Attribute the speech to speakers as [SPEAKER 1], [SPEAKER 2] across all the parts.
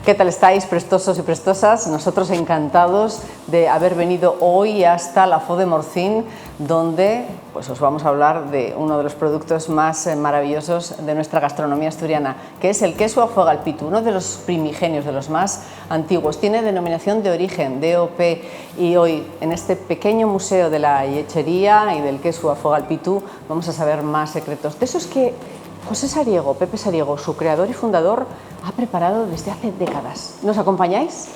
[SPEAKER 1] ¿Qué tal estáis, prestosos y prestosas? Nosotros encantados de haber venido hoy hasta la Fo de Morcín, donde pues, os vamos a hablar de uno de los productos más maravillosos de nuestra gastronomía asturiana, que es el queso a fuego al pitu, uno de los primigenios, de los más antiguos. Tiene denominación de origen, DOP, y hoy en este pequeño museo de la lechería y del queso a fuego al pitu vamos a saber más secretos. De esos que José Sariego, Pepe Sariego, su creador y fundador, ha preparado desde hace décadas. ¿Nos acompañáis?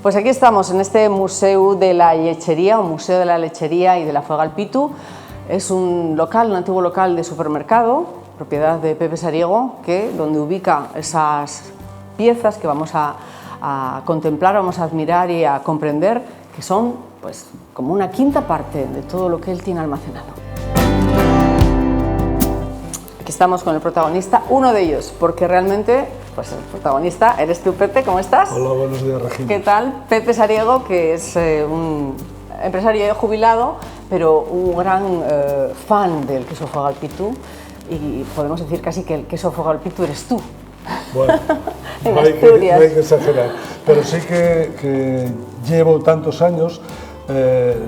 [SPEAKER 1] Pues aquí estamos en este Museo de la Lechería, o Museo de la Lechería y de la Fuego al Pitu. Es un local, un antiguo local de supermercado, propiedad de Pepe Sariego, donde ubica esas piezas que vamos a contemplar, vamos a admirar y a comprender, que son pues como una quinta parte de todo lo que él tiene almacenado. Aquí estamos con el protagonista, uno de ellos, porque realmente pues el protagonista eres tú, Pepe. ¿Cómo estás?
[SPEAKER 2] Hola, buenos días, Regina.
[SPEAKER 1] ¿Qué tal? Pepe Sariego, que es un empresario jubilado, pero un gran fan del queso fuego al pitu, y podemos decir casi que el queso fuego al pitu eres tú.
[SPEAKER 2] Bueno,
[SPEAKER 1] en
[SPEAKER 2] no
[SPEAKER 1] Asturias.
[SPEAKER 2] No hay que exagerar, pero sí que llevo tantos años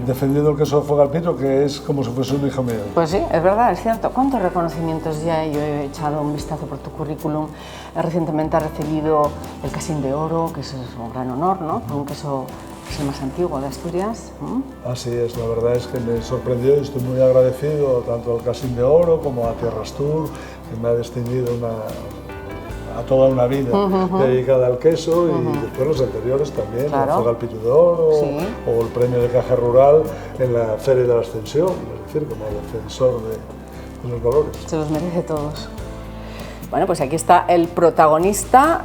[SPEAKER 2] defendiendo el queso de fuego al pitu, que es como si fuese un hijo mío.
[SPEAKER 1] Pues sí, es verdad, es cierto. ¿Cuántos reconocimientos ya? Yo he echado un vistazo por tu currículum. Recientemente has recibido el Casín de Oro, que eso es un gran honor, ¿no? Por un queso que es el más antiguo de Asturias.
[SPEAKER 2] Así es, la verdad es que me sorprendió y estoy muy agradecido tanto al Casín de Oro como a Tierra Astur, que me ha distinguido a toda una vida dedicada al queso, y después los anteriores también,
[SPEAKER 1] claro.
[SPEAKER 2] El Fuego al Pitu de Oro, sí, o el premio de Caja Rural en la Feria de la Ascensión, es decir, como defensor de los valores.
[SPEAKER 1] Se los merece todos. Bueno, pues aquí está el protagonista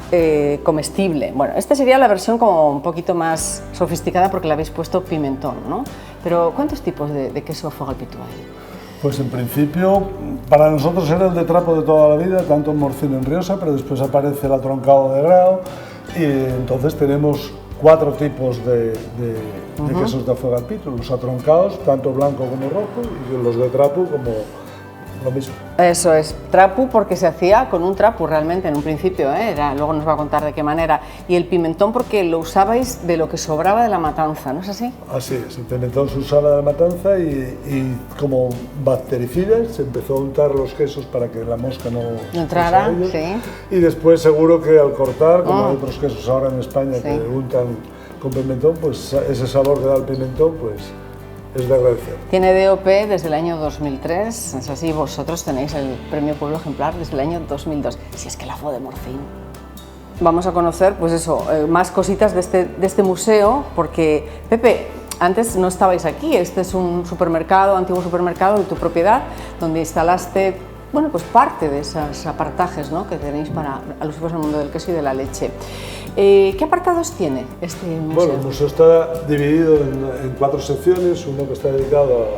[SPEAKER 1] comestible. Bueno, esta sería la versión como un poquito más sofisticada porque le habéis puesto pimentón, ¿no? Pero ¿cuántos tipos de queso a fuego al pitu hay?
[SPEAKER 2] Pues en principio, para nosotros era el de trapo de toda la vida, tanto en Morcín en Riosa, pero después aparece el atroncado de grao, y entonces tenemos 4 tipos de quesos de fuego al pitu, los atroncados, tanto blanco como rojo, y los de trapo como lo mismo.
[SPEAKER 1] Eso es, trapu porque se hacía con un trapu realmente en un principio, luego nos va a contar de qué manera, y el pimentón porque lo usabais de lo que sobraba de la matanza, ¿no es así?
[SPEAKER 2] Así es, el pimentón se usaba de la matanza y como bactericida se empezó a untar los quesos para que la mosca no
[SPEAKER 1] entrara, sí.
[SPEAKER 2] Y después seguro que al cortar, como hay otros quesos ahora en España que untan con pimentón, pues ese sabor que da el pimentón, pues es de agradecer.
[SPEAKER 1] Tiene DOP desde el año 2003, es así, vosotros tenéis el Premio Pueblo Ejemplar desde el año 2002, si es que la Fo de Morcín. Vamos a conocer, pues eso, más cositas de este museo, porque, Pepe, antes no estabais aquí, este es un supermercado, antiguo supermercado de tu propiedad, donde instalaste, bueno, pues parte de esos apartajes, ¿no?, que tenéis para alusivos al mundo del queso y de la leche. ¿Qué apartados tiene este museo?
[SPEAKER 2] Bueno, el museo está dividido en 4 secciones, uno que está dedicado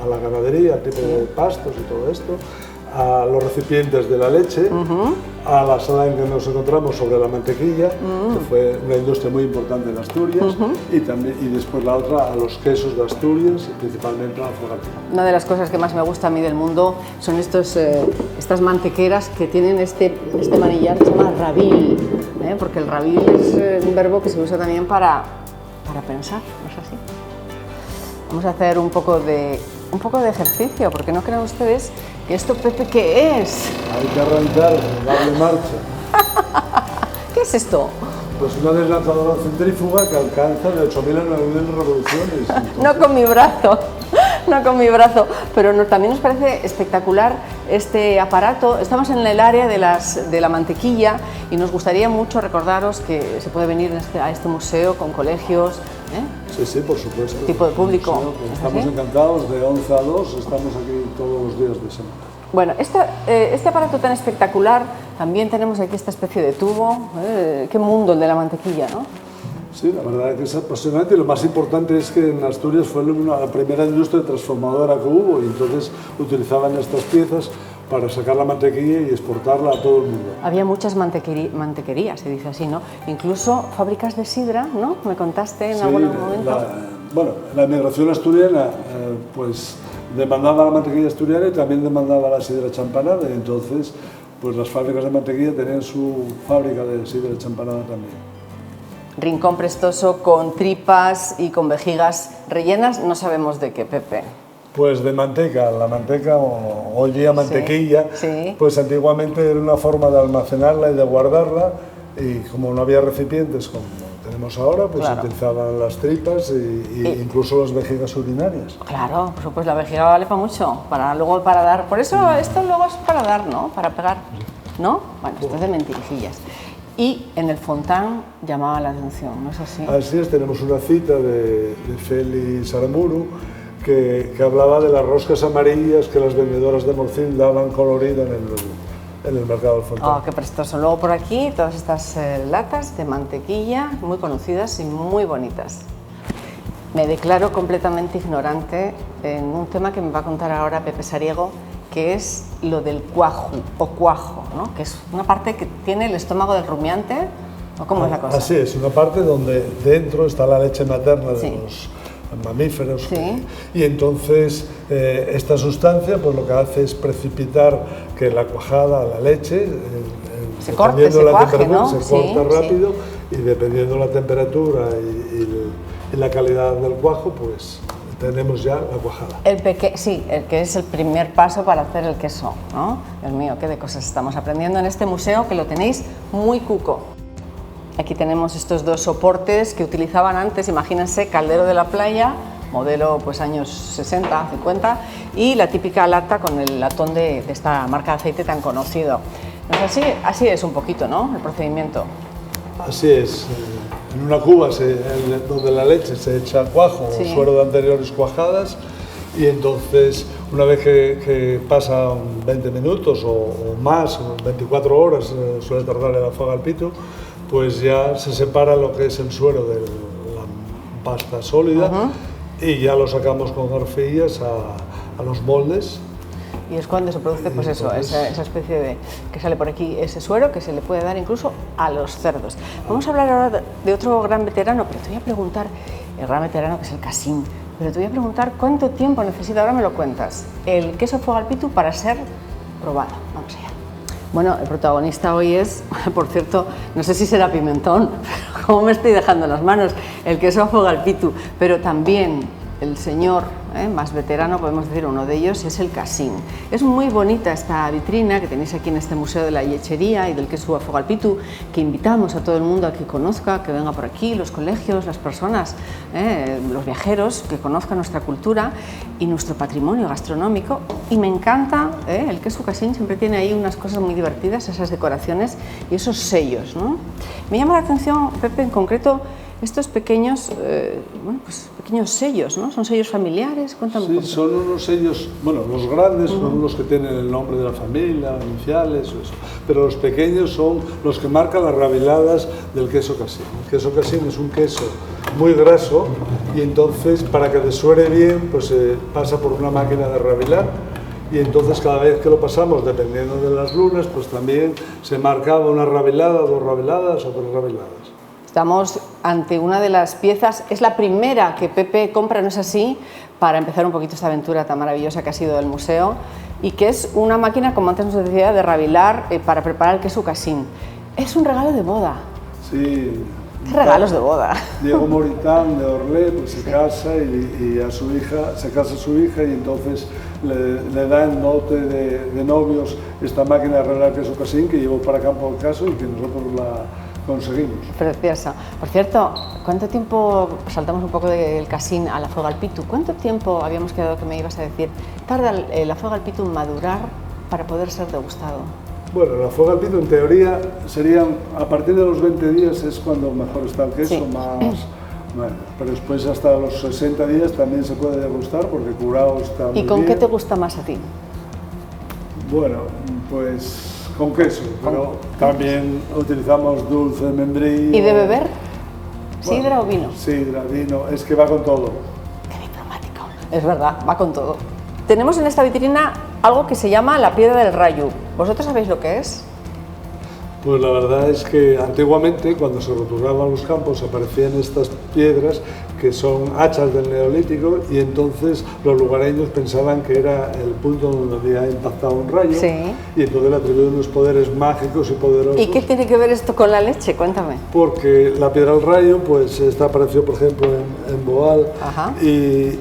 [SPEAKER 2] a la ganadería, al tipo de pastos y todo esto, a los recipientes de la leche, a la sala en que nos encontramos sobre la mantequilla, que fue una industria muy importante en Asturias, y después la otra a los quesos de Asturias, principalmente a la fuego al pitu.
[SPEAKER 1] Una de las cosas que más me gusta a mí del mundo son estas mantequeras que tienen este manillar que se llama rabil, porque el rabil es un verbo que se usa también para pensar, ¿no es así? Vamos a hacer un poco de ejercicio, porque no crean ustedes que esto, Pepe, ¿qué es?
[SPEAKER 2] Hay que arrancar, darle marcha.
[SPEAKER 1] ¿Qué es esto?
[SPEAKER 2] Pues una deslanzadora centrífuga que alcanza de 8.000 a 9.000 revoluciones. Entonces...
[SPEAKER 1] No con mi brazo, no con mi brazo, pero también nos parece espectacular este aparato. Estamos en el área de la mantequilla y nos gustaría mucho recordaros que se puede venir a este museo con colegios.
[SPEAKER 2] Sí, sí, por supuesto.
[SPEAKER 1] Tipo de público.
[SPEAKER 2] Estamos encantados, de 11 a 2 estamos aquí todos los días de semana.
[SPEAKER 1] Bueno, este aparato tan espectacular, también tenemos aquí esta especie de tubo. Qué mundo el de la mantequilla, ¿no?
[SPEAKER 2] Sí, la verdad es que es apasionante y lo más importante es que en Asturias fue la primera industria transformadora que hubo y entonces utilizaban estas piezas para sacar la mantequilla y exportarla a todo el mundo.
[SPEAKER 1] Había muchas mantequerías, se dice así, ¿no? Incluso fábricas de sidra, ¿no? Me contaste en algún momento.
[SPEAKER 2] La emigración asturiana pues demandaba la mantequilla asturiana y también demandaba la sidra champanada y entonces pues las fábricas de mantequilla tenían su fábrica de sidra champanada también.
[SPEAKER 1] Rincón prestoso con tripas y con vejigas rellenas, no sabemos de qué, Pepe.
[SPEAKER 2] Pues de manteca, la manteca o hoy día mantequilla,
[SPEAKER 1] sí.
[SPEAKER 2] Pues antiguamente era una forma de almacenarla y de guardarla y como no había recipientes como tenemos ahora, pues claro, utilizaban las tripas e incluso las vejigas urinarias.
[SPEAKER 1] Claro, por supuesto, la vejiga vale para mucho, luego para dar, por eso esto luego es para dar, ¿no? Para pegar, ¿no? Bueno, esto es de mentirijillas. Y en el Fontán llamaba la atención, ¿no es así?
[SPEAKER 2] Así es, tenemos una cita de Félix Aramburu que hablaba de las roscas amarillas que las vendedoras de morcín daban colorido en el mercado del Fontán.
[SPEAKER 1] Oh, qué prestoso. Luego por aquí todas estas latas de mantequilla muy conocidas y muy bonitas. Me declaro completamente ignorante en un tema que me va a contar ahora Pepe Sariego, que es lo del cuajo o cuajo, ¿no? Que es una parte que tiene el estómago del rumiante, ¿o cómo es la cosa?
[SPEAKER 2] Así es, una parte donde dentro está la leche materna de los mamíferos,
[SPEAKER 1] sí,
[SPEAKER 2] y entonces esta sustancia pues lo que hace es precipitar que la cuajada, la leche,
[SPEAKER 1] se corta
[SPEAKER 2] rápido, y dependiendo la temperatura y la calidad del cuajo, pues tenemos ya la cuajada.
[SPEAKER 1] El que es el primer paso para hacer el queso, ¿no? Dios mío, qué de cosas estamos aprendiendo en este museo, que lo tenéis muy cuco. Aquí tenemos estos dos soportes que utilizaban antes, imagínense, caldero de la playa, modelo pues años 60, 50, y la típica lata con el latón de esta marca de aceite tan conocido. Pues así es un poquito, ¿no?, el procedimiento.
[SPEAKER 2] Así es. En una cuba donde la leche se echa cuajo o suero de anteriores cuajadas y entonces una vez que pasan 20 minutos o más, 24 horas, suele tardar el fuego al pito, pues ya se separa lo que es el suero de la pasta sólida y ya lo sacamos con garfillas a los moldes.
[SPEAKER 1] Y es cuando se produce pues eso, esa especie de que sale por aquí ese suero que se le puede dar incluso a los cerdos. Vamos a hablar ahora de otro gran veterano, pero te voy a preguntar, el gran veterano que es el Cassin, pero te voy a preguntar cuánto tiempo necesita, ahora me lo cuentas, el queso fuego al pitu para ser probado. Vamos allá. Bueno, el protagonista hoy es, por cierto, no sé si será pimentón, como me estoy dejando en las manos, el queso fuego al pitu, pero también el señor más veterano, podemos decir uno de ellos, es el Cassin. Es muy bonita esta vitrina que tenéis aquí en este Museo de la Lechería y del Queso a Fuego al Pitu, que invitamos a todo el mundo a que conozca, que venga por aquí, los colegios, las personas, los viajeros, que conozcan nuestra cultura y nuestro patrimonio gastronómico. Y me encanta, el queso Cassin siempre tiene ahí unas cosas muy divertidas, esas decoraciones y esos sellos, ¿no? Me llama la atención, Pepe, en concreto, estos pequeños, pequeños sellos, ¿no? ¿Son sellos familiares? Cuéntame un poco.
[SPEAKER 2] Sí, son unos sellos, bueno, los grandes son los que tienen el nombre de la familia, iniciales o eso, pero los pequeños son los que marcan las rabiladas del queso Cassin. El queso Cassin es un queso muy graso y entonces para que desuere bien pues pasa por una máquina de rabilar y entonces cada vez que lo pasamos, dependiendo de las lunas, pues también se marcaba una rabilada, 2 rabiladas o 3 rabiladas.
[SPEAKER 1] Estamos ante una de las piezas, es la primera que Pepe compra, ¿no es así?, para empezar un poquito esta aventura tan maravillosa que ha sido del museo, y que es una máquina, como antes nos decía, de rabilar para preparar el queso Cassin. Es un regalo de boda.
[SPEAKER 2] Sí.
[SPEAKER 1] ¿Qué regalos de boda?
[SPEAKER 2] Diego Moritán de Orlé pues, se casa y a su hija, se casa su hija y entonces le da en dote de novios esta máquina de rabilar queso Cassin que llevó para campo al caso y que nosotros la conseguimos.
[SPEAKER 1] Preciosa. Por cierto, ¿cuánto tiempo, saltamos un poco del Cassin a la fuego al pitu, cuánto tiempo habíamos quedado que me ibas a decir, tarda la fuego al pitu en madurar para poder ser degustado?
[SPEAKER 2] Bueno, la fuego al pitu en teoría serían, a partir de los 20 días es cuando mejor está el queso, bueno, pero después hasta los 60 días también se puede degustar porque curado está muy bien.
[SPEAKER 1] ¿Y con qué te gusta más a ti?
[SPEAKER 2] Bueno, pues con queso, pero también utilizamos dulce de membrillo.
[SPEAKER 1] ¿Y de beber? ¿Sidra o vino?
[SPEAKER 2] Sidra, vino, es que va con todo.
[SPEAKER 1] Qué diplomático. Es verdad, va con todo. Tenemos en esta vitrina algo que se llama la piedra del rayo. ¿Vosotros sabéis lo que es?
[SPEAKER 2] Pues la verdad es que antiguamente, cuando se roturaban los campos, aparecían estas piedras que son hachas del Neolítico, y entonces los lugareños pensaban que era el punto donde había impactado un rayo,
[SPEAKER 1] sí.
[SPEAKER 2] Y entonces le atribuyen unos poderes mágicos y poderosos.
[SPEAKER 1] ¿Y qué tiene que ver esto con la leche? Cuéntame.
[SPEAKER 2] Porque la piedra del rayo, pues esta apareció, por ejemplo, en Boal, y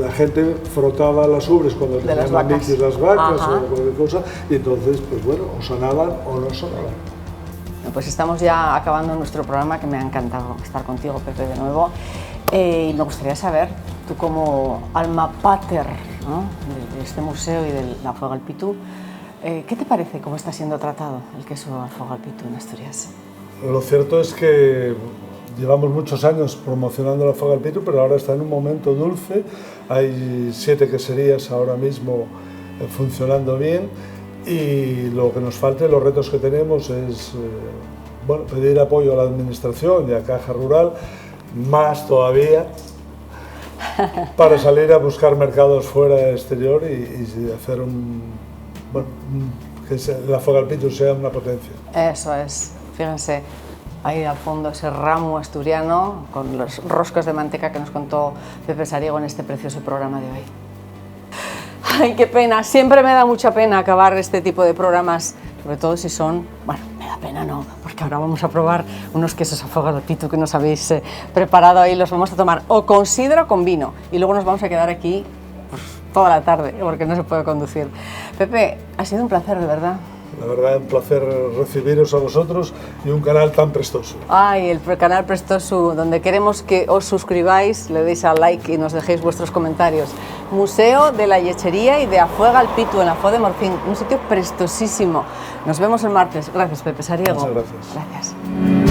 [SPEAKER 2] la gente frotaba las ubres cuando tenían mamitis las vacas o cualquier cosa, y entonces, pues bueno, o sonaban o no sonaban.
[SPEAKER 1] Pues estamos ya acabando nuestro programa, que me ha encantado estar contigo, Pepe, de nuevo. Y me gustaría saber, tú como alma pater, ¿no?, de este museo y de la Fuego al Pitu, ¿qué te parece cómo está siendo tratado el queso Fuego al Pitu en Asturias?
[SPEAKER 2] Lo cierto es que llevamos muchos años promocionando la Fuego al Pitu, pero ahora está en un momento dulce. Hay 7 queserías ahora mismo funcionando bien, y lo que nos falta, los retos que tenemos es bueno, pedir apoyo a la administración y a Caja Rural, más todavía, para salir a buscar mercados fuera, exterior, y hacer que la Fuego al Pitu sea una potencia.
[SPEAKER 1] Eso es, fíjense. Ahí al fondo ese ramo asturiano con los roscos de manteca que nos contó Pepe Sariego en este precioso programa de hoy. Ay, qué pena, siempre me da mucha pena acabar este tipo de programas, sobre todo si son, bueno, me da pena no, porque ahora vamos a probar unos quesos a fuego al pitu que nos habéis preparado ahí, los vamos a tomar o con sidra o con vino, y luego nos vamos a quedar aquí pues, toda la tarde, porque no se puede conducir. Pepe, ha sido un placer, de verdad.
[SPEAKER 2] La verdad, un placer recibiros a vosotros y un canal tan prestoso.
[SPEAKER 1] Ay, el canal prestoso, donde queremos que os suscribáis, le deis al like y nos dejéis vuestros comentarios. Museo de la Lechería y de A Fuego al Pitu, en la Fo de Morcín, un sitio prestosísimo. Nos vemos el martes. Gracias, Pepe Sariego.
[SPEAKER 2] Muchas gracias.
[SPEAKER 1] Gracias.